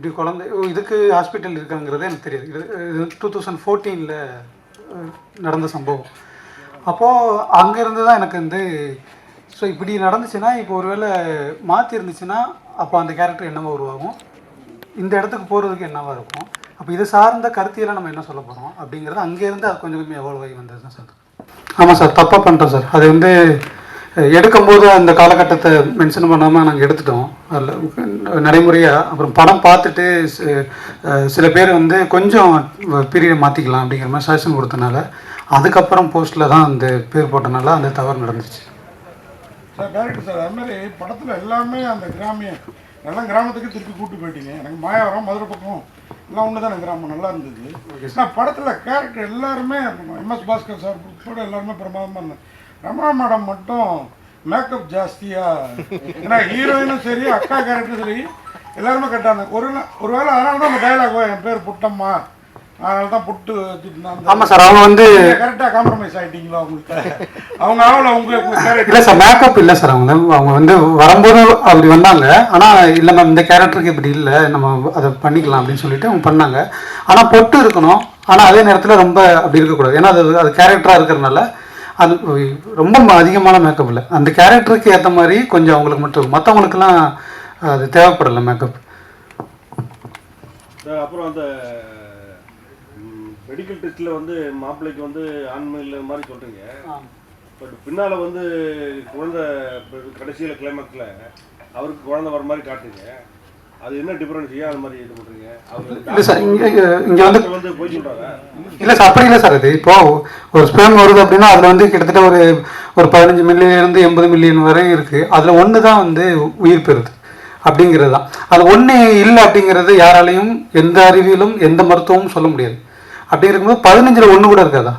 இப்படி குழந்தை இதுக்கு ஹாஸ்பிட்டல் இருக்காங்கிறது எனக்கு தெரியாது. இது 2014 நடந்த சம்பவம். அப்போது அங்கேருந்து தான் எனக்கு வந்து ஸோ இப்படி நடந்துச்சுன்னா இப்போ ஒருவேளை மாற்றி இருந்துச்சுன்னா அப்போ அந்த கேரக்டர் என்னவா உருவாகும், இந்த இடத்துக்கு போகிறதுக்கு என்னவாக இருக்கும், அப்போ இது சார்ந்த கருத்தியெல்லாம் நம்ம என்ன சொல்ல போகிறோம் அப்படிங்கிறது அங்கேருந்து அது கொஞ்சம் கொஞ்சம் எவால்வ் ஆகி வந்தது தான் சார். ஆமாம் சார், தப்பாக பண்ணிட்டோம் சார். அது வந்து எடுக்கும்போது அந்த காலகட்டத்தை மென்ஷன் பண்ணாமல் நாங்கள் எடுத்துட்டோம் அதில் நடைமுறையாக. அப்புறம் படம் பார்த்துட்டு சில பேர் வந்து கொஞ்சம் பீரியடை மாற்றிக்கலாம் அப்படிங்கிற மாதிரி சஜஷன் கொடுத்தனால அதுக்கப்புறம் போஸ்ட்டில் தான் அந்த பேர் போட்டனால அந்த தவறு நடந்துச்சு சார். டேரக்டர் சார், அது மாதிரி படத்தில் எல்லாமே அந்த எல்லாம் கிராமத்துக்கு திருப்பி கூட்டு போயிட்டீங்க. எனக்கு மாயாவரம் மதுரை பக்கம் எல்லாம் ஒன்று தான் கிராமம் நல்லா இருந்தது. நான் படத்தில் கேரக்டர் எல்லாருமே MS பாஸ்கர் சார் கூட எல்லாருமே பிரமாதமாக இருந்தேன். ரமணா மேடம் மட்டும் மேக்கப் ஜாஸ்தியாக, ஏன்னா ஹீரோயினும் சரி அக்கா கேரக்டரும் சரி எல்லாருமே கட்டாங்க. ஒரு வேளை அதனால தான் அந்த டைலாக் என் பேர் புட்டம்மா, அதனால தான் புட்டு வச்சுட்டு. ஆமாம் சார், அவங்க வந்து கரெக்டாக காம்ப்ரமைஸ் ஆகிட்டீங்களா உங்களுக்கு? அவங்க ஆகல உங்களுக்கு இல்லை சார், மேக்கப் இல்லை சார். அவங்க வந்து வரும்போது அப்படி வந்தாங்க. ஆனால் இல்லை மேம் இந்த கேரக்டருக்கு இப்படி இல்லை, நம்ம அதை பண்ணிக்கலாம் அப்படின்னு சொல்லிட்டு அவங்க பண்ணாங்க. ஆனால் பொட்டு இருக்கணும், ஆனால் அதே நேரத்தில் ரொம்ப அப்படி இருக்கக்கூடாது. ஏன்னா அது கேரக்டராக இருக்கிறதுனால அது ரொம்ப அதிகமான மேக்கப் இல்லை. அந்த கேரக்டருக்கு ஏற்ற மாதிரி கொஞ்சம் அவங்களுக்கு மட்டும், மற்றவங்களுக்குலாம் அது தேவைப்படலை மேக்கப். அப்புறம் அந்த மெடிக்கல் டெஸ்ட்டில் வந்து மாப்பிள்ளைக்கு வந்து ஆண்மையில் மாதிரி சொல்கிறீங்க, பட் பின்னால் வந்து குழந்தை கடைசியில் கிளைமேக்ஸில் அவருக்கு குழந்தை வர மாதிரி காட்டுறீங்க. அது என்ன டிஃபரன்ஸ்? ஏன் அது மாதிரி இது பண்ணுறீங்க? இல்லை சார், இங்கே வந்து போய் சொல்கிறாங்க. இல்லை சார், அப்படி இல்லை சார். இது இப்போது ஒரு ஸ்பெர்ம் வருது அப்படின்னா அதில் வந்து கிட்டத்தட்ட ஒரு 15 மில்லியன்லேருந்து 80 மில்லியன் வரை இருக்குது. அதில் ஒன்று தான் வந்து உயிர் பெறுது அப்படிங்கிறது தான். அது ஒன்று இல்லை அப்படிங்கிறது யாராலையும் எந்த அறிவியலும் எந்த மருத்துவமும் சொல்ல முடியாது. அப்படி இருக்கும்போது 15ல் 1 கூட இருக்காதா?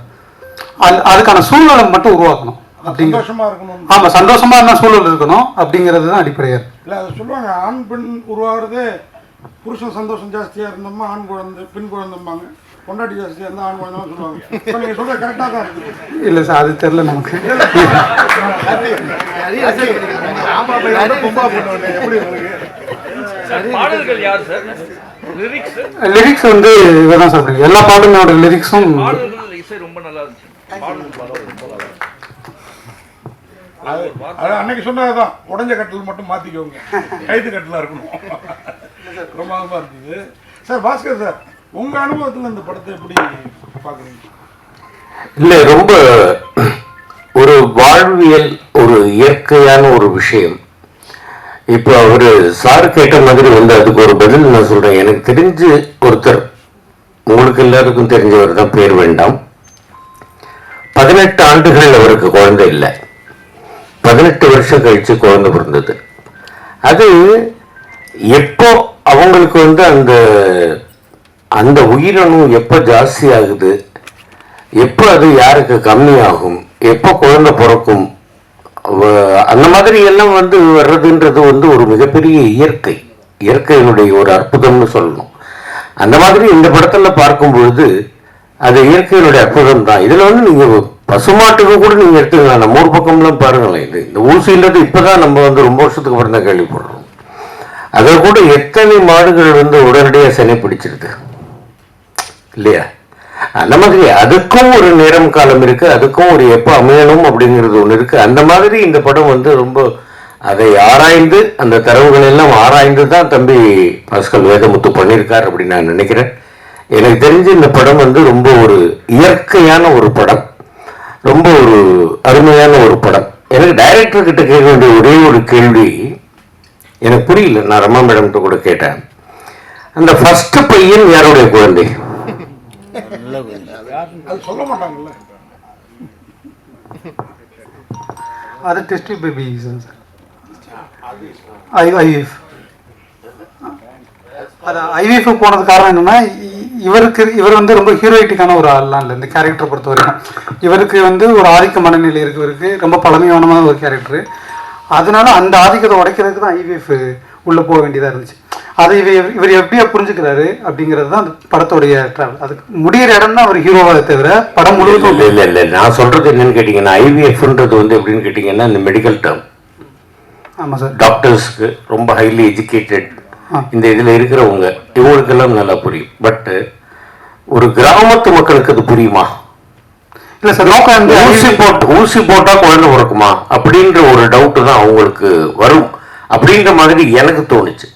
அதுக்கான சூழ்நிலை மட்டும் உருவாக்கணும் அப்படிங்கிற. ஆமாம், சந்தோஷமா இருந்தால் சூழல் இருக்கணும் அப்படிங்கிறது தான் அடிப்படையாக. இல்லை அதை சொல்லுவாங்க, ஆண் பெண் உருவாகிறது புருஷன் சந்தோஷம் ஜாஸ்தியாக இருந்தோம்மா ஆண் குழந்தை பெண் குழந்தைம்பாங்க, பொண்டாட்டி ஜாஸ்தியாக இருந்தால் ஆண் குழந்தை சொல்லுவாங்க. இப்போ நீங்கள் சொல்கிறது கரெக்டாக தான் இருக்குது. இல்லை சார், அது தெரில நமக்கு. லிரிக்ஸ் வந்து இவர் தான் சார். எல்லா பாடலோட லிரிக்ஸும் ரொம்ப நல்லா இருந்துச்சு. அது அன்னைக்கு சொன்னதுதான், உடஞ்ச கட்டில் மட்டும் மாற்றிக்கோங்க, கைது கட்டிலாக இருக்கணும். பிரமாதமாக இருந்தது சார். பாஸ்கர் சார், உங்கள் அனுபவத்தில் இந்த படத்தை எப்படி பார்க்குறீங்க? இல்லை, ரொம்ப ஒரு வாழ்வியல், ஒரு இயற்கையான ஒரு விஷயம். இப்போ அவர் சார் கேட்ட மாதிரி வந்து அதுக்கு ஒரு பதில் நான் சொல்கிறேன். எனக்கு தெரிஞ்சு ஒருத்தர், உங்களுக்கு எல்லாருக்கும் தெரிஞ்சவர் தான், பேர் வேண்டாம், 18 ஆண்டுகள் அவருக்கு குழந்தை இல்லை, 18 வருஷம் கழிச்சு குழந்தை பிறந்தது. அது எப்போ அவங்களுக்கு வந்து அந்த உயிரணு எப்போ ஜாஸ்தி ஆகுது, எப்போ அது யாருக்கு கம்மியாகும், எப்போ குழந்தை பிறக்கும், அந்த மாதிரி எல்லாம் வந்து வர்றதுன்றது வந்து ஒரு மிகப்பெரிய இயற்கையினுடைய ஒரு அற்புதம்னு சொல்லணும். அந்த மாதிரி இந்த படத்தில் பார்க்கும் பொழுது அது இயற்கையினுடைய அற்புதம் தான். இதில் வந்து நீங்கள் பசுமாட்டுக்கு கூட நீங்கள் எடுத்துக்கலாம், நம்ம ஊர் பக்கம்லாம் பாருங்களேன். இந்த ஊசின்றது இப்போதான் நம்ம வந்து ரொம்ப வருஷத்துக்கு அப்புறம் தான் கேள்விப்படுறோம். அதை கூட எத்தனை மாடுகள் வந்து உடனடியாக சனி பிடிச்சிருது இல்லையா? அந்த மாதிரி அதுக்கும் ஒரு நேரம் காலம் இருக்கு, அதுக்கும் ஒரு எப்போ அமையணும் அப்படிங்கிறது ஒன்று இருக்கு. அந்த மாதிரி இந்த படம் வந்து ரொம்ப அதை ஆராய்ந்து, அந்த தரவுகள் எல்லாம் ஆராய்ந்து தான் தம்பி பாஸ்கர் வேதமுத்து பண்ணியிருக்கார் அப்படின்னு நான் நினைக்கிறேன். எனக்கு தெரிஞ்சு இந்த படம் வந்து ரொம்ப ஒரு இயற்கையான ஒரு படம், ரொம்ப ஒரு அருமையான ஒரு படம். எனக்கு டைரக்டர் கிட்ட கேட்க வேண்டிய ஒரே ஒரு கேள்வி எனக்கு புரியல. நான் ரமா மேடம் கூட கேட்டேன், அந்த ஃபர்ஸ்ட் பையன் யாருடைய குழந்தை? அது சொல்ல மாட்டாங்கல்ல, அது டெஸ்ட் பேபி சார். ஐவிஎஃப் அது ஐவிஎஃப் போனது காரணம் என்னன்னா, இவர் வந்து ரொம்ப ஹீரோயிட்டிக்கான ஒரு ஆள்லாம் இல்லை இந்த கேரக்டரை பொறுத்த வரைக்கும். இவருக்கு வந்து ஒரு ஆதிக்க மனநிலை இருக்கு, இவருக்கு ரொம்ப பழமையானமான ஒரு கேரக்டரு. அதனால அந்த ஆதிக்கத்தை உடைக்கிறதுக்கு தான் ஐவிஎஃப் உள்ளே போக வேண்டியதாக இருந்துச்சு. அதை இவர் எப்படியா புரிஞ்சுக்கிறாரு அப்படிங்கிறது தான் அந்த படத்தோடைய ட்ராவல். அதுக்கு முடிகிற இடம் தான் அவர் ஹீரோவாக தவிர படம் முழுவதும் இல்லை. நான் சொல்றது என்னன்னு கேட்டிங்கன்னா, ஐவிஎஃப்ன்றது வந்து எப்படின்னு கேட்டிங்கன்னா இந்த மெடிக்கல் டேர்ம். ஆமாம் சார், டாக்டர்ஸ்க்கு ரொம்ப ஹைலி எஜுகேட்டட் இந்த இதில் இருக்கிறவங்க இவங்களுக்கெல்லாம் நல்லா புரியும். பட்டு ஒரு கிராமத்து மக்களுக்கு அது புரியுமா? இல்லை சார், நோக்கம் வந்து ஊசி போட்டா குழந்தை பிறக்குமா அப்படின்ற ஒரு டவுட்டு தான் அவங்களுக்கு வரும் அப்படின்ற மாதிரி எனக்கு தோணுச்சு.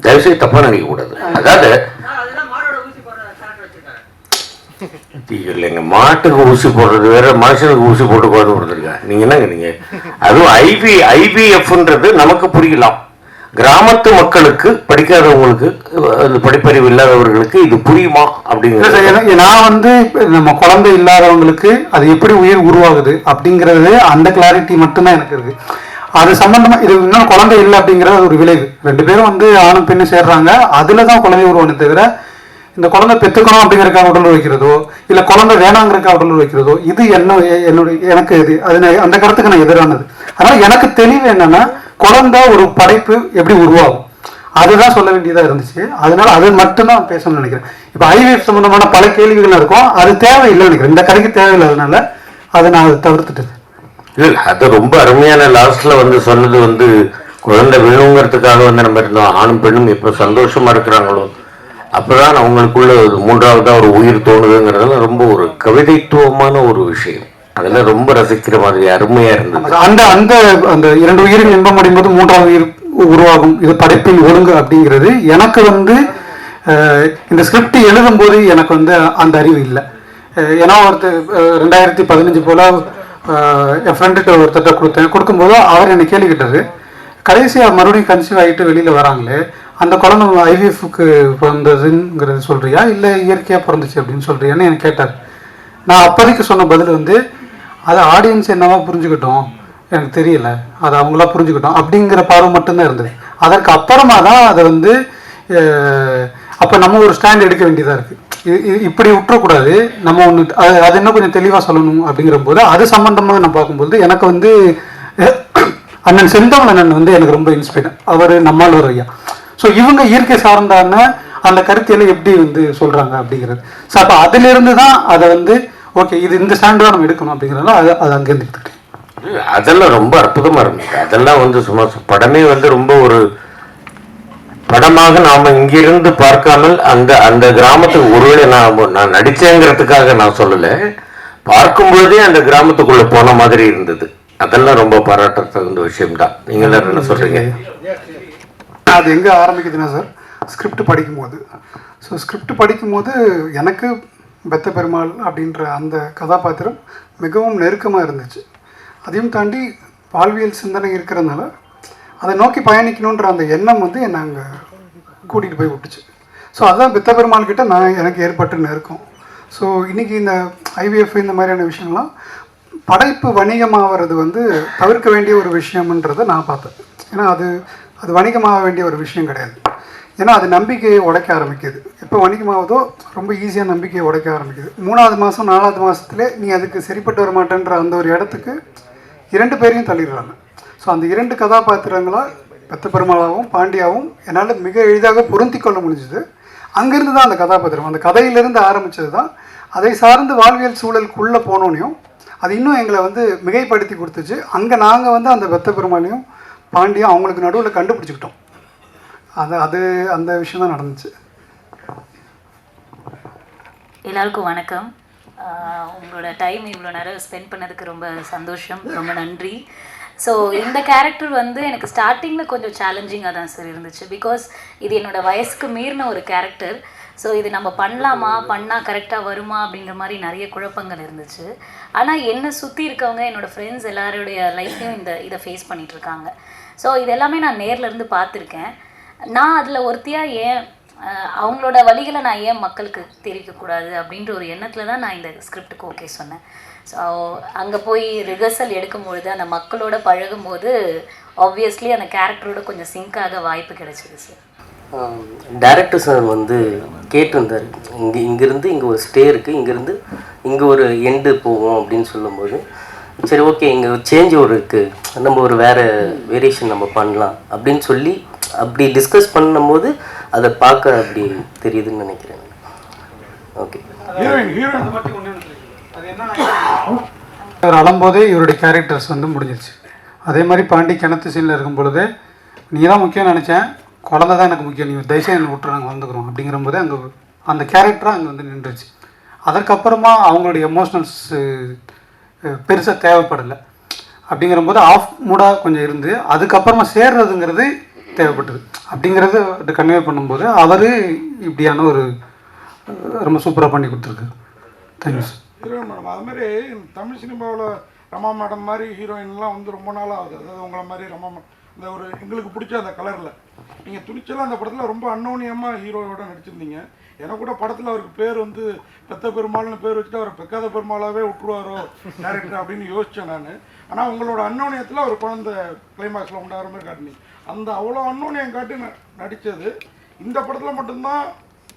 தயவுசெய்து தப்பா நினைக்க கூடாது. அதாவது இல்லைங்க, மாட்டுக்கு ஊசி போடுறது வேற, மனுஷனுக்கு ஊசி போட்டு குழந்தை கொடுத்துருங்க. நீங்க என்னங்க நீங்க, அதுவும் ஐவிஎஃப்ன்றது நமக்கு புரியலாம். கிராமத்து மக்களுக்கு, படிக்காதவங்களுக்கு, படிப்பறிவு இல்லாதவர்களுக்கு இது புரியுமா அப்படிங்கிறது. நான் வந்து நம்ம குழந்தை இல்லாதவங்களுக்கு அது எப்படி உயிர் உருவாகுது அப்படிங்கிறது அந்த கிளாரிட்டி மட்டும்தான் எனக்கு இருக்கு. அது சம்பந்தமா இது இன்னும் குழந்தை இல்லை அப்படிங்கிறது ஒரு விளைவு. 2 பேரும் வந்து ஆணும் பெண்ணும் சேர்றாங்க, அதுலதான் குழந்தை உருவானே தவிர இந்த குழந்தை பெற்றுக்கணும் அப்படிங்கிறக்காக உடல் வைக்கிறதோ இல்லை குழந்தை வேணாங்கிறக்காக உடல் வைக்கிறதோ இது எனக்கு இது அந்த கருத்துக்கு நான் எதிரானது. அதனால எனக்கு தெளிவு என்னன்னா, குழந்தை ஒரு படைப்பு எப்படி உருவாகும் அதுதான் சொல்ல வேண்டியதா இருந்துச்சு. அதனால அது மட்டும்தான் பேசணும்னு நினைக்கிறேன். இப்போ ஐவிஎஃப் சம்பந்தமான பல கேள்விகள் இருக்கும், அது தேவையில்லை நினைக்கிறேன். இந்த கதைக்கு தேவையில்லாதனால அதை நான் அதை தவிர்த்துட்டேன். இல்லை, அது ரொம்ப அருமையான லாஸ்ட்ல வந்து சொன்னது வந்து குழந்தை வேணுங்கிறதுக்காக வந்து நம்ம இருந்தோம். ஆணும் பெண்ணும் எப்போ சந்தோஷமா இருக்கிறாங்களோ அப்பதான் அவங்களுக்குள்ள 3ஆவதா ஒரு உயிர் தோணுதுங்கிறதுலாம் ரொம்ப ஒரு கவிதைத்துவமான ஒரு விஷயம். அதெல்லாம் ரொம்ப ரசிக்கிற மாதிரி அருமையா இருந்தது. அந்த அந்த அந்த 2 உயிர்கள் இன்பம் அடையும் போது 3ஆவது உயிர் உருவாகும், இது படைப்பின் ஒழுங்கு அப்படிங்கிறது எனக்கு வந்து இந்த ஸ்கிரிப்ட் எழுதும் போது எனக்கு வந்து அந்த அறிவு இல்லை. ஏன்னா 2015 போல என் ஃப்ரெண்டுகிட்ட ஒருத்தட்ட கொடுக்கும்போது அவர் என்னை கேள்வி கேட்டாரு, கடைசியாக மறுபடியும் கன்சீவ் ஆகிட்டு வெளியில் வராங்களே அந்த குழந்தை ஐவிஎஃப்க்கு பிறந்ததுங்கிறது சொல்றியா இல்லை இயற்கையாக பிறந்துச்சு அப்படின்னு சொல்றியான்னு எனக்கு கேட்டார். நான் அப்போதைக்கு சொன்ன பதில் வந்து அதை ஆடியன்ஸ் என்னவா புரிஞ்சுக்கிட்டோம் எனக்கு தெரியல, அதை அவங்களா புரிஞ்சுக்கிட்டோம் அப்படிங்கிற பார்வை மட்டும்தான் இருந்தது. அதற்கு அப்புறமா தான் அதை வந்து அப்போ நம்ம ஒரு ஸ்டாண்ட் எடுக்க வேண்டியதாக இருக்குது. இப்படி விட்டுறக்கூடாது, நம்ம ஒன்று அது இன்னும் கொஞ்சம் தெளிவாக சொல்லணும் அப்படிங்கிற போது அது சம்மந்தமாக நான் பார்க்கும்போது எனக்கு வந்து அண்ணன் செந்தமிழ் அண்ணன் வந்து எனக்கு ரொம்ப இன்ஸ்பைர். அவர் நம்மாழ்வார் ஐயா. ஸோ இவங்க இயற்கை சார்ந்தான அந்த கருத்தியெல்லாம் எப்படி வந்து சொல்கிறாங்க அப்படிங்கிறது. ஸோ அப்போ அதிலிருந்து தான் அதை வந்து ஓகே இது இந்த ஸ்டாண்ட் தான் நம்ம எடுக்கணும் அப்படிங்கிறதுனால அது அங்கேருந்து எடுத்துக்கிட்டேன். அதெல்லாம் ரொம்ப அற்புதமாக இருந்துச்சு. அதெல்லாம் வந்து சும்மா படமே வந்து ரொம்ப ஒரு படமாக நாம் இங்கிருந்து பார்க்காமல் அந்த அந்த கிராமத்துக்கு ஒருவேளை நான் நடித்தேங்கிறதுக்காக நான் சொல்லலை, பார்க்கும்பொழுதே அந்த கிராமத்துக்குள்ளே போன மாதிரி இருந்தது. அதெல்லாம் ரொம்ப பாராட்ட தகுந்த விஷயம்தான். நீங்கள் எல்லாரும் என்ன சொல்கிறீங்க? அது எங்கே ஆரம்பிக்குதுன்னா சார், ஸ்கிரிப்ட் படிக்கும்போது ஸ்கிரிப்ட் படிக்கும்போது எனக்கு பெத்த பெருமாள் அப்படின்ற அந்த கதாபாத்திரம் மிகவும் நெருக்கமாக இருந்துச்சு. அதையும் தாண்டி வாழ்வியல் சிந்தனை இருக்கிறதுனால அதை நோக்கி பயணிக்கணுன்ற அந்த எண்ணம் வந்து என்னை அங்கே கூட்டிகிட்டு போய் விட்டுச்சு. ஸோ அதுதான் பெத்த பெருமாள் கிட்ட எனக்கு ஏற்பட்டு நெருக்கம். ஸோ இன்றைக்கி இந்த ஐவிஎஃப் இந்த மாதிரியான விஷயங்கள்லாம் படைப்பு வணிகமாகிறது வந்து தவிர்க்க வேண்டிய ஒரு விஷயம்ன்றதை நான் பார்த்தேன். ஏன்னா அது வணிகமாக வேண்டிய ஒரு விஷயம் கிடையாது. ஏன்னா அது நம்பிக்கையை உடைக்க ஆரம்பிக்குது. எப்போ வணிகமாவதோ ரொம்ப ஈஸியாக நம்பிக்கையை உடைக்க ஆரம்பிக்குது. 3ஆவது மாதம் 4ஆவது மாதத்துலேயே நீ அதுக்கு சரிப்பட்டு வர மாட்டேன்ற அந்த ஒரு இடத்துக்கு 2 பேரையும் தள்ளிடுறாங்க. ஸோ அந்த 2 கதாபாத்திரங்களாக பெத்த பெருமாளாகவும் பாண்டியாவும் என்னால் மிக எளிதாக பொருந்தி கொள்ள முடிஞ்சுது. அங்கேருந்து தான் அந்த கதாபாத்திரம், அந்த கதையிலேருந்து ஆரம்பித்தது தான். அதை சார்ந்து வாழ்வியல் சூழலுக்குள்ளே போனோன்னையும் அது இன்னும் எங்களை வந்து மிகைப்படுத்தி கொடுத்துச்சு. அங்கே நாங்கள் வந்து அந்த பெத்த பெருமாளையும் பாண்டியும் அவங்களுக்கு நடுவில் கண்டுபிடிச்சிக்கிட்டோம். அந்த விஷயம் தான் நடந்துச்சு. எல்லாருக்கும் வணக்கம். உங்களோட டைம் இவ்வளோ நேரம் ஸ்பெண்ட் பண்ணதுக்கு ரொம்ப சந்தோஷம், ரொம்ப நன்றி. ஸோ இந்த கேரக்டர் வந்து எனக்கு ஸ்டார்டிங்கில் கொஞ்சம் சேலஞ்சிங்காக தான் சார் இருந்துச்சு. பிகாஸ் இது என்னோடய வயசுக்கு மீறின ஒரு கேரக்டர். ஸோ இது நம்ம பண்ணலாமா, பண்ணால் கரெக்டாக வருமா அப்படிங்கிற மாதிரி நிறைய குழப்பங்கள் இருந்துச்சு. ஆனால் என்னை சுற்றி இருக்கவங்க, என்னோடய ஃப்ரெண்ட்ஸ் எல்லாருடைய லைஃப்லையும் இதை ஃபேஸ் பண்ணிகிட்ருக்காங்க. ஸோ இது எல்லாமே நான் நேரில் இருந்து பார்த்துருக்கேன். நான் அதில் ஒருத்தியாக ஏன் அவங்களோட வழிகளை நான் ஏன் மக்களுக்கு தெரிவிக்கக்கூடாது அப்படின்ற ஒரு எண்ணத்தில் தான் நான் இந்த ஸ்கிரிப்டுக்கு ஓகே சொன்னேன். ஸோ அங்கே போய் ரிஹர்சல் எடுக்கும்பொழுது அந்த மக்களோட பழகும்போது ஆப்வியஸ்லி அந்த கேரக்டரோட கொஞ்சம் சிங்காக வாய்ப்பு கிடைச்சிது சார். டைரக்டர் சார் வந்து கேட்டிருந்தார், இங்கேருந்து இங்கே ஒரு ஸ்டே இருக்குது, இங்கேருந்து இங்கே ஒரு எண்டு போவோம் அப்படின்னு சொல்லும்போது சரி ஓகே இங்கே சேஞ்ச் ஒரு இருக்குது, நம்ம ஒரு வேறு வேரியேஷன் நம்ம பண்ணலாம் அப்படின்னு சொல்லி அப்படி டிஸ்கஸ் பண்ணும்போது அதை பார்க்க அப்படி தெரியுதுன்னு நினைக்கிறேன். ஓகே, அவர் அழும்போதே இவருடைய கேரக்டர்ஸ் வந்து முடிஞ்சிருச்சு. அதே மாதிரி பாண்டி கிணத்து சீனில் இருக்கும் பொழுது நீ தான் முக்கியம் நினச்சேன், குழந்தை தான் எனக்கு முக்கியம், நீங்கள் தயவுசெய்து என்னை விட்டு நாங்கள் வந்துக்கிறோம் அப்படிங்கிற போது அங்கே அந்த கேரக்டராக அங்கே வந்து நின்றுச்சு. அதற்கப்புறமா அவங்களுடைய எமோஷ்னல்ஸ் பெருசாக தேவைப்படலை. அப்படிங்கிற போது ஆஃப் மூடாக கொஞ்சம் இருந்து அதுக்கப்புறமா சேர்றதுங்கிறது தேவைப்பட்டது. அப்படிங்கிறது கன்வே பண்ணும்போது அவர் இப்படியான ஒரு ரொம்ப சூப்பராக பண்ணி கொடுத்துருக்காரு. Thank you sir. ஹீரோயின் மேடம் அதுமாதிரி தமிழ் சினிமாவில் ரமா மேடம் மாதிரி ஹீரோயின்லாம் வந்து ரொம்ப நாள் ஆகுது. அதாவது உங்களை மாதிரி ரமா இந்த ஒரு எங்களுக்கு பிடிச்ச அந்த கலரில் நீங்கள் துணிச்சலாக அந்த படத்தில் ரொம்ப அன்னோனியமாக ஹீரோயோட நடிச்சிருந்தீங்க. எனக்கு கூட படத்தில் அவருக்கு பேர் வந்து பெத்த பெருமாள்னு பேர் வச்சுட்டு அவர் பெக்காத பெருமாளாகவே விட்டுருவாரோ டேரக்டர் அப்படின்னு யோசித்தேன் நான். ஆனால் உங்களோட அன்னோனியத்தில் ஒரு குழந்தை கிளைமாக்ஸில் உண்டாகிற மாதிரி காட்டினீங்க. அந்த அவ்வளோ அன்னோனியம் காட்டி நடித்தது இந்த படத்தில் மட்டும்தான்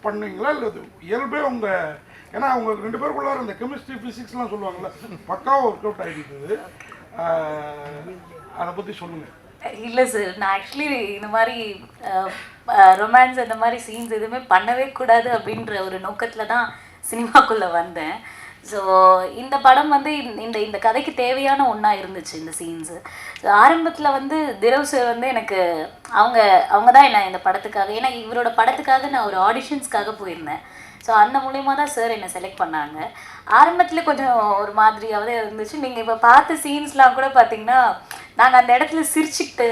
பண்ணுவீங்களா இல்லை அது இயல்பே உங்கள் ஏன்னா அவங்க 2 பேருக்குள்ள அந்த கெமிஸ்ட்ரி ஃபிசிக்ஸ்லாம் சொல்லுவாங்கள்ல பக்காவாக ஒர்க் அவுட் ஆகிடுது. அதை பற்றி சொல்லுங்கள். இல்லை சார், நான் ஆக்சுவலி இந்த மாதிரி ரொமான்ஸ் அந்த மாதிரி சீன்ஸ் எதுவுமே பண்ணவே கூடாது அப்படின்ற ஒரு நோக்கத்தில் தான் சினிமாக்குள்ளே வந்தேன். ஸோ இந்த படம் வந்து இந்த கதைக்கு தேவையான ஒன்றா இருந்துச்சு இந்த சீன்ஸு. ஸோ ஆரம்பத்தில் வந்து திரவ் சார் வந்து எனக்கு அவங்க தான் என்ன இந்த படத்துக்காக, ஏன்னா இவரோட படத்துக்காக நான் ஒரு ஆடிஷன்ஸ்க்காக போயிருந்தேன். ஸோ அந்த மூலயமா தான் சார் என்னை செலக்ட் பண்ணாங்க. ஆரம்பத்தில் கொஞ்சம் ஒரு மாதிரியாவது இருந்துச்சு. நீங்கள் இப்போ பார்த்த சீன்ஸ்லாம் கூட பார்த்தீங்கன்னா நாங்கள் அந்த இடத்துல சிரிச்சுக்கிட்டு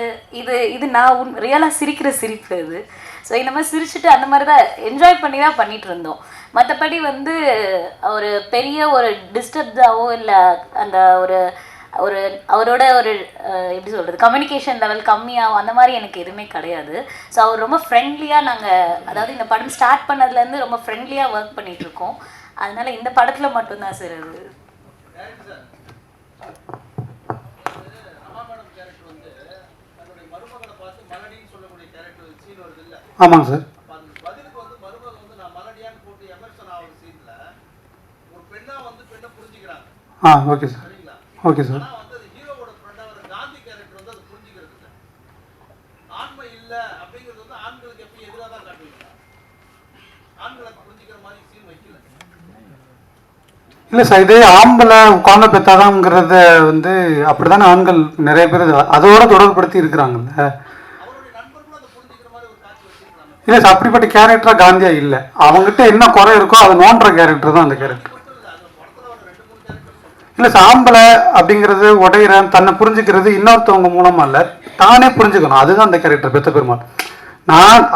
இது நான் ரியலாக சிரிக்கிற சிரிப்பு இது. ஸோ இந்த மாதிரி சிரிச்சுட்டு அந்த மாதிரி தான் என்ஜாய் பண்ணி தான் பண்ணிகிட்டு இருந்தோம். மற்றபடி வந்து ஒரு பெரிய ஒரு டிஸ்டர்ப்டாவோ இல்லை அந்த ஒரு அவரோட ஒரு எப்படி சொல்கிறது கம்யூனிகேஷன் லெவல் கம்மியாகும் அந்த மாதிரி எனக்கு எதுவுமே கிடையாது. ஸோ அவர் ரொம்ப ஃப்ரெண்ட்லியாக அதாவது இந்த படம் ஸ்டார்ட் பண்ணதுலேருந்து ரொம்ப ஃப்ரெண்ட்லியாக ஒர்க் பண்ணிகிட்ருக்கோம். அதனால் இந்த படத்தில் மட்டும்தான் சார் அது. ஆமாங்க sir. Okay sir. Okay sir. இல்லை சார், இதே ஆம்பளை குழந்தை பெற்றாதாங்கிறத வந்து அப்படி தானே ஆண்கள் நிறைய பேர் அதோட தொடர்புபடுத்தி இருக்கிறாங்கல்ல. இல்லை சார், அப்படிப்பட்ட கேரக்டராக காந்தியா இல்லை. அவங்ககிட்ட என்ன குறை இருக்கோ அதை நோண்டுற கேரக்டர் தான் அந்த கேரக்டர். இல்லை சார், ஆம்பளை அப்படிங்கிறது உடையிற தன்னை புரிஞ்சுக்கிறது இன்னொருத்தவங்க மூலமாக இல்லை, தானே புரிஞ்சுக்கணும். அதுதான் அந்த கேரக்டர் பெத்த பெருமாள்.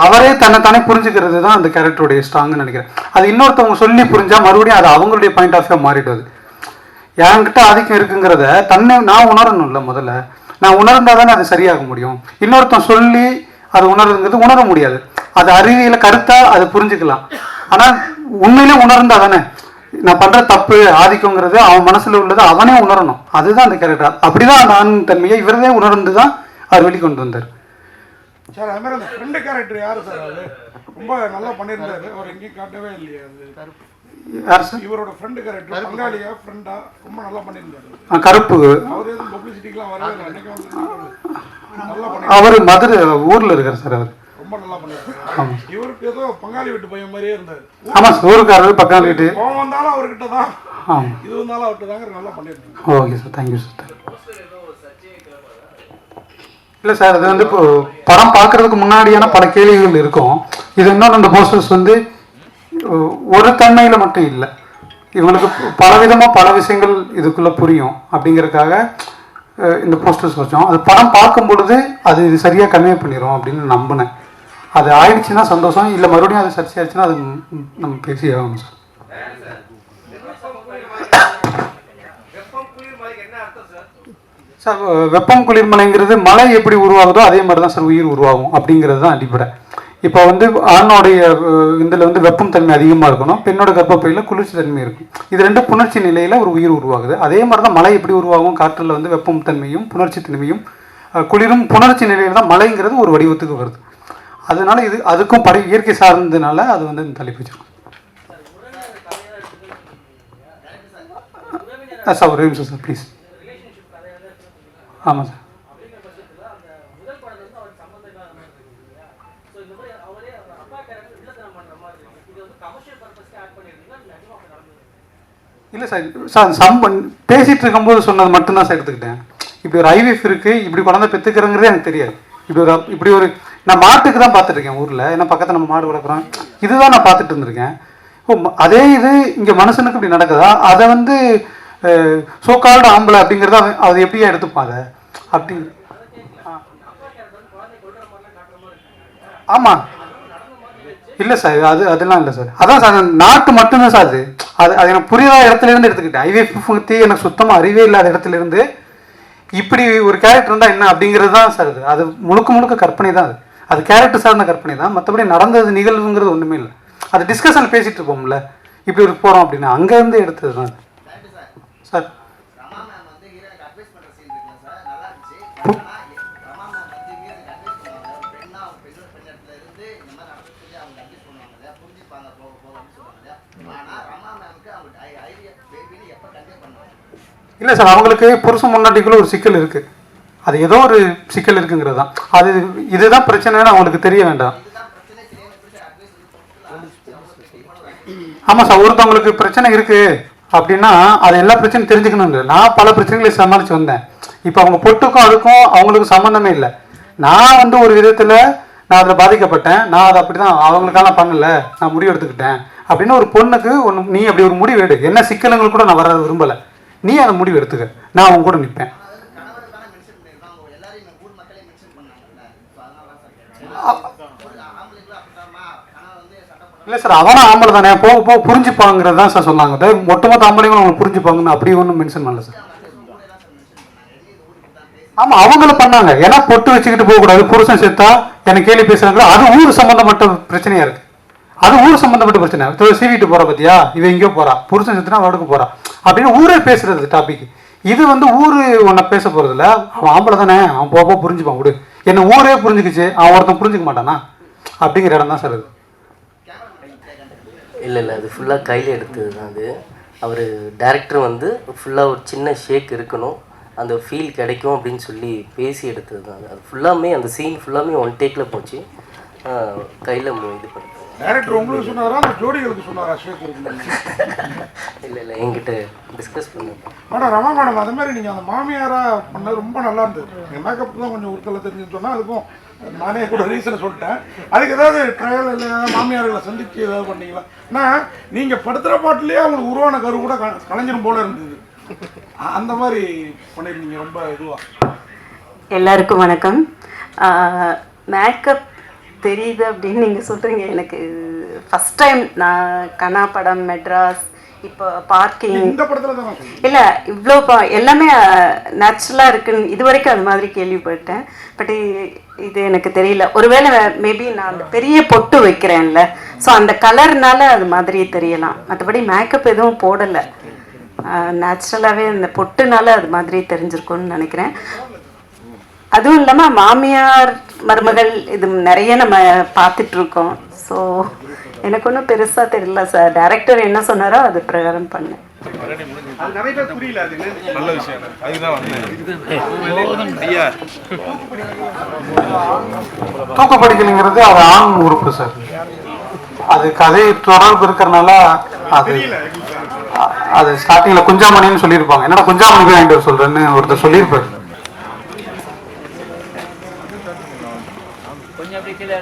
அவரே தானே புரிஞ்சுக்கிறது தான் அந்த கேரக்டருடைய ஸ்ட்ராங்குன்னு நினைக்கிறேன். அது இன்னொருத்தவங்க சொல்லி புரிஞ்சால் மறுபடியும் அது அவங்களுடைய பாயிண்ட் ஆஃப் வியூ மாறிடுது. என்கிட்ட ஆதிக்கம் இருக்குங்கிறத நான் உணரணும்ல. முதல்ல நான் உணர்ந்தால் தானே அது சரியாக முடியும். இன்னொருத்தன் சொல்லி அது உணருங்கிறது உணர முடியாது. அது அறிவியல கருத்தாக அது புரிஞ்சுக்கலாம். ஆனால் உண்மையிலே உணர்ந்தா தானே நான் பண்ணுற தப்பு ஆதிக்கங்கிறது அவன் மனசில் உள்ளது அவனே உணரணும். அதுதான் அந்த கேரக்டர். அப்படிதான் அந்த ஆண் தன்மையை இவரதே உணர்ந்து தான் அவர் வெளிக்கொண்டு வந்தார். சார் அது மாதிரி அந்த ஃப்ரெண்டு கேரக்டர் யார் சார்? அது ரொம்ப நல்லா பண்ணியிருந்தாரு. அவர் எங்கேயும் காட்டவே இல்லையா? அது யார் சார்? இவரோட ஃப்ரெண்டு கேரக்டர் பங்காளியா ஃப்ரெண்டா ரொம்ப நல்லா பண்ணியிருந்தாரு. கருப்பு. அவர் எதுவும் பப்ளிசிட்டிக்கெலாம் வரவே இல்லை. அன்னைக்கு வந்து நல்லா பண்ணி அவர் மதுரை ஊரில் இருக்கார் சார். அவர் ரொம்ப நல்லா பண்ணியிருக்காரு. இவருக்கு ஏதோ பங்காளி வீட்டு பையன் மாதிரியே இருந்தார். ஆமாம் சார், ஊருக்காரர் பங்காளி வீட்டு கோவம் வந்தாலும் அவர்கிட்ட தான், ஆமாம் இது வந்தாலும் அவர்கிட்ட தாங்க நல்லா பண்ணியிருக்காங்க. Okay sir, thank you sir. இல்லை சார், அது வந்து இப்போ படம் பார்க்குறதுக்கு முன்னாடியான பல கேள்விகள் இருக்கும். இது இன்னும் அந்த போஸ்டர்ஸ் வந்து ஒரு தன்மையில் மட்டும் இல்லை, இவங்களுக்கு பலவிதமாக பல விஷயங்கள் இதுக்குள்ளே புரியும் அப்படிங்கிறதுக்காக இந்த போஸ்டர்ஸ் வச்சோம். அது படம் பார்க்கும் பொழுது அது இது சரியாக கன்வே பண்ணிடும் அப்படின்னு நம்பினேன். அது ஆயிடுச்சுன்னா சந்தோஷம், இல்லை மறுபடியும் அது சர்ச்சை ஆயிடுச்சுன்னா அது நம்ம பேசி ஆகணும் சார். சார், வெப்பம் குளிர்மலைங்கிறது மழை எப்படி உருவாகுதோ அதே மாதிரி தான் சார் உயிர் உருவாகும் அப்படிங்கிறது தான் அடிப்படை. இப்போ வந்து ஆணோடைய இதில் வந்து வெப்பம் தன்மை அதிகமாக இருக்கணும், பெண்ணோட கர்ப்பப்பையில் குளிர்ச்சி தன்மை இருக்கும். இது ரெண்டு புணர்ச்சி நிலையில் ஒரு உயிர் உருவாகுது. அதே மாதிரி தான் மழை எப்படி உருவாகும், காற்றில் வந்து வெப்பம் தன்மையும் புணர்ச்சி தன்மையும் குளிரும் புணர்ச்சி நிலையில் தான் மழைங்கிறது ஒரு வடிவத்துக்கு வருது. அதனால இது அதுக்கும் இயற்கை சார்ந்ததுனால அது வந்து இந்த தலைப்பு வச்சிருக்கோம். சார் ஒரு நிமிஷம் சார் ப்ளீஸ். ஆமாம் சார். இல்லை சார், பேசிகிட்டு இருக்கும்போது சொன்னது மட்டும்தான் சார் எடுத்துக்கிட்டேன். இப்படி ஒரு ஐவிஎஃப் இருக்குது, இப்படி குழந்தை பெற்றுக்கிறங்கிறதே எனக்கு தெரியாது. இப்படி ஒரு நான் மாட்டுக்கு தான் பார்த்துட்ருக்கேன் ஊரில், ஏன்னா பக்கத்தில் நம்ம மாடு வளர்க்குறோம், இதுதான் நான் பார்த்துட்டு இருந்திருக்கேன். அதே இது இங்கே மனுஷனுக்கு இப்படி நடக்குதா, அதை வந்து சோகால்டு ஆம்பளை அப்படிங்கிறத அது எப்படியா எடுத்துப்பாங்க அப்படி. ஆமாம் இல்லை சார், அதெல்லாம் இல்லை சார். அதான் சார் நாட்டு மட்டும்தான் சார் அது எனக்கு புரியாத இடத்துலேருந்து எடுத்துக்கிட்டேன். ஐவிஎஃப் பற்றி எனக்கு சுத்தமாக அறிவே இல்லாத இடத்துலேருந்து இப்படி ஒரு கேரக்டர் இருந்தால் என்ன அப்படிங்கிறது தான் சார். அது முழுக்க முழுக்க கற்பனை தான். அது கேரக்டர் சார்ந்த கற்பனை தான், மற்றபடி நடந்தது நிகழ்வுங்கிறது ஒன்றுமே இல்லை. அது டிஸ்கஷன் பேசிகிட்டு இருப்போம்ல, இப்படி ஒரு போகிறோம் அப்படின்னா அங்கேருந்து எடுத்தது தான் சார். இல்லை சார், அவங்களுக்கு புருஷன் முன்னாடிக்குள்ள ஒரு சிக்கல் இருக்குது, அது ஏதோ ஒரு சிக்கல் இருக்குங்கிறது தான். அது இதுதான் பிரச்சனைன்னு அவங்களுக்கு தெரிய வேண்டாம். ஆமாம் சார், ஒருத்தவங்களுக்கு பிரச்சனை இருக்குது அப்படின்னா அது எல்லா பிரச்சனையும் தெரிஞ்சுக்கணும் இல்லை. நான் பல பிரச்சனைகளை சமாளித்து வந்தேன். இப்போ அவங்க பொட்டுக்கும் அதுக்கும் அவங்களுக்கு சம்மந்தமே இல்லை. நான் வந்து ஒரு விதத்தில் நான் அதில் பாதிக்கப்பட்டேன், நான் அதை அப்படி தான் அவங்களுக்காக பண்ணலை, நான் முடிவு எடுத்துக்கிட்டேன் அப்படின்னு ஒரு பொண்ணுக்கு ஒன்று நீ அப்படி ஒரு முடிவு எடு. என்ன சிக்கலுங்கள் கூட நான் வர விரும்பலை, நீ அதை முடிவு எடுத்துக்க, நான் அவங்க கூட நிற்பேன். இல்லை சார், அவனும் ஆம்பளை தானே, போக போக புரிஞ்சுப்பாங்கிறது தான் சார் சொன்னாங்க. ஒட்டுமொத்த ஆம்பளைங்களும் அவங்க புரிஞ்சுப்பாங்கன்னு அப்படி ஒன்றும் மென்ஷன் பண்ணல சார். ஆமாம், அவங்களும் பண்ணாங்க. ஏன்னா பொட்டு வச்சுக்கிட்டு போகக்கூடாது, புருஷன் செத்தா எனக்கு கேள்வி பேசுறாங்க, அது ஊர் சம்மந்தப்பட்ட பிரச்சனையா இருக்கு. அது ஊர் சம்மந்தப்பட்ட பிரச்சனை. சீவிட்டு போகிற பற்றியா, இவன் எங்கேயோ போகிறா, புருஷன் செத்துனா அவளுக்கு போகிறா அப்படின்னு ஊரே பேசுறது டாபிக். இது வந்து ஊர் ஒன்றை பேச போகிறதில்ல, அவன் ஆம்பளை தானே, அவன் போக புரிஞ்சுப்பான் விடு, என்ன ஊரே புரிஞ்சுக்கிச்சு, அவன் ஒருத்தன் புரிஞ்சுக்க மாட்டானா அப்படிங்கிற இடம் தான் சார் அது. இல்லை அது ஃபுல்லாக கையில் எடுத்தது தான் அது. அவர் டேரக்டர் வந்து ஃபுல்லாக ஒரு சின்ன ஷேக் இருக்கணும், அந்த ஃபீல் கிடைக்கும் அப்படின்னு சொல்லி பேசி எடுத்தது தான் அது. ஃபுல்லாமே அந்த சீன் ஃபுல்லாமே ஒன் டேக்கில் போச்சு, கையில் இது பண்ணி. டைரக்டர் உங்களுக்கு சொன்னாரா, அந்த ஜோடிகளுக்கு சொன்னாரா ஷேக் இருக்கு? இல்லை என்கிட்ட டிஸ்கஸ் பண்ணுங்க. மேடம் ரமா மேடம், அது மாதிரி நீங்கள் அந்த மாமியாராக பண்ணது ரொம்ப நல்லா இருந்தது. எங்கள் மேக்கப் தான் கொஞ்சம் உருக்கலை தெரிஞ்சுன்னு சொன்னால் அதுக்கும் நானே கூட ரீசனை சொல்லிட்டேன். அதுக்கு ஏதாவது ட்ரையல் இல்லை, ஏதாவது மாமியார்களை சந்திச்சு ஏதாவது பண்ணீங்களா? ஏன்னா நீங்கள் படுத்துகிற பாட்டிலேயே அவங்களுக்கு உருவான கரு கூட கலைஞரும் போல இருந்தது, அந்த மாதிரி பண்ணியிருந்தீங்க ரொம்ப இதுவாக. எல்லாருக்கும் வணக்கம். மேக்கப் தெரியுது அப்படின்னு நீங்கள் சொல்கிறீங்க. எனக்கு ஃபஸ்ட் டைம் நான் கனா படம், மெட்ராஸ், இப்போ பார்க்கிங், இந்த படத்தில் தான் இல்லை இவ்வளோ எல்லாமே நேச்சுரலாக இருக்குன்னு இது வரைக்கும் அது மாதிரி கேள்விப்பட்டேன். பட் இது எனக்கு தெரியல. ஒருவேளை மேபி நான் அந்த பெரிய பொட்டு வைக்கிறேன்ல, ஸோ அந்த கலர்னால அது மாதிரி தெரியலாம். மற்றபடி மேக்கப் எதுவும் போடலை, நேச்சுரலாகவே அந்த பொட்டுனால அது மாதிரி தெரிஞ்சிருக்கும்னு நினைக்கிறேன். அதுவும் இல்லாமல் மாமியார் மருமகள் இது நிறைய நம்ம பார்த்துட்ருக்கோம். ஸோ எனக்கு ஒன்றும் பெருசாக தெரியல சார். டைரக்டர் என்ன சொன்னாரோ அது பிரகாரம் பண்ணேன். தூக்கப்படிக்கலைங்கிறது அது ஆண் உறுப்பு சார். அது கதை தொடர்பு இருக்கிறனால அது ஸ்டார்டிங்கில் குஞ்சாமணின்னு சொல்லியிருப்பாங்க. என்னடா குஞ்சாமணி வாங்கிட்டு வர சொல்கிறேன்னு ஒருத்தர் சொல்லியிருப்பாரு. கொஞ்சம் அப்படி கீழே